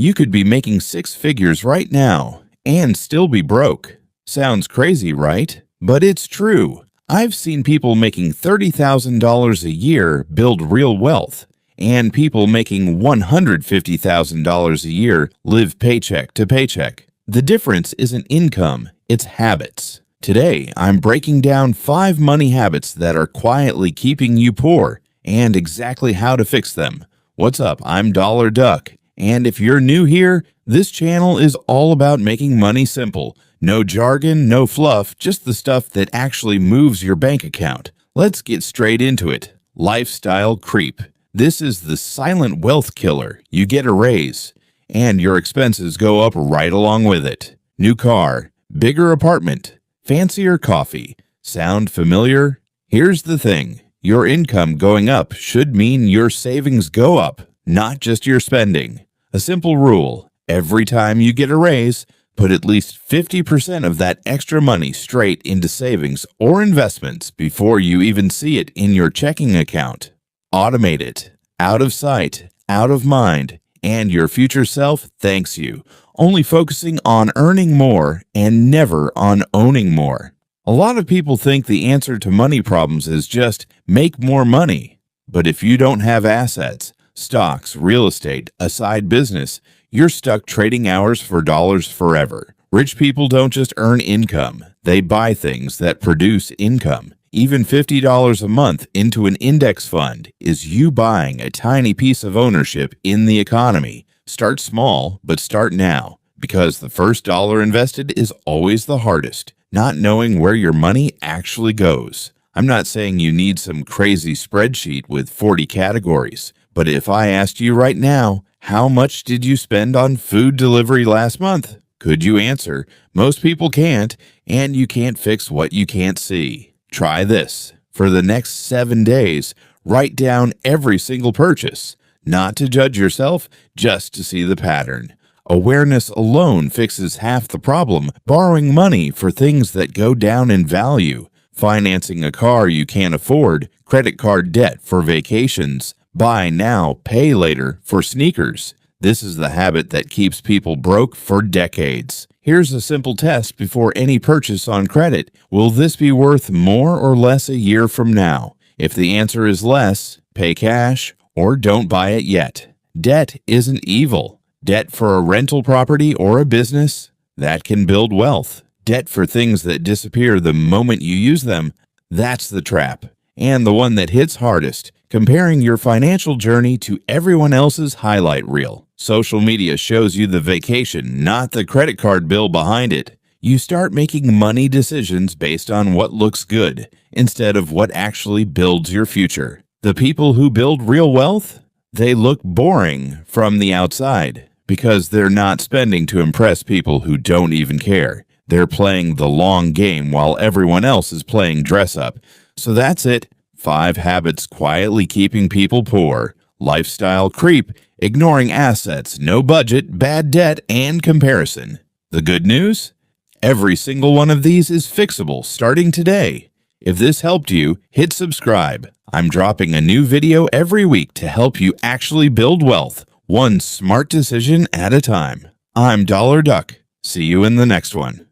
You could be making six figures right now and still be broke. Sounds crazy, right? But it's true. I've seen people making $30,000 a year build real wealth, and people making $150,000 a year live paycheck to paycheck. The difference isn't income, it's habits. Today, I'm breaking down 5 money habits that are quietly keeping you poor and exactly how to fix them. What's up? I'm Dollar Duck, and if you're new here, this channel is all about making money simple. No jargon, no fluff, just the stuff that actually moves your bank account. Let's get straight into it. Lifestyle creep. This is the silent wealth killer. You get a raise, and your expenses go up right along with it. New car, bigger apartment, fancier coffee. Sound familiar? Here's the thing. Your income going up should mean your savings go up, not just your spending. A simple rule. Every time you get a raise, put at least 50% of that extra money straight into savings or investments before you even see it in your checking account. Automate it. Out of sight, out of mind, and your future self thanks you, only focusing on earning more and never on owning more. A lot of people think the answer to money problems is just make more money. But if you don't have assets, stocks, real estate, a side business, you're stuck trading hours for dollars forever. Rich people don't just earn income, they buy things that produce income. Even $50 a month into an index fund is you buying a tiny piece of ownership in the economy. Start small, but start now, because the first dollar invested is always the hardest, not knowing where your money actually goes. I'm not saying you need some crazy spreadsheet with 40 categories, but if I asked you right now, how much did you spend on food delivery last month? Could you answer? Most people can't, and you can't fix what you can't see. Try this. For the next 7 days, write down every single purchase. Not to judge yourself, just to see the pattern. Awareness alone fixes half the problem. Borrowing money for things that go down in value. Financing a car you can't afford. Credit card debt for vacations. Buy now, pay later for sneakers. This is the habit that keeps people broke for decades. Here's a simple test before any purchase on credit. Will this be worth more or less a year from now? If the answer is less, pay cash or don't buy it yet. Debt isn't evil. Debt for a rental property or a business, that can build wealth. Debt for things that disappear the moment you use them, that's the trap. And the one that hits hardest, comparing your financial journey to everyone else's highlight reel. Social media shows you the vacation, not the credit card bill behind it. You start making money decisions based on what looks good, instead of what actually builds your future. The people who build real wealth, they look boring from the outside, because they're not spending to impress people who don't even care. They're playing the long game while everyone else is playing dress up. So that's it. 5 habits quietly keeping people poor. Lifestyle creep, ignoring assets, no budget, bad debt, and comparison. The good news? Every single one of these is fixable starting today. If this helped you, hit subscribe. I'm dropping a new video every week to help you actually build wealth, one smart decision at a time. I'm Dollar Duck. See you in the next one.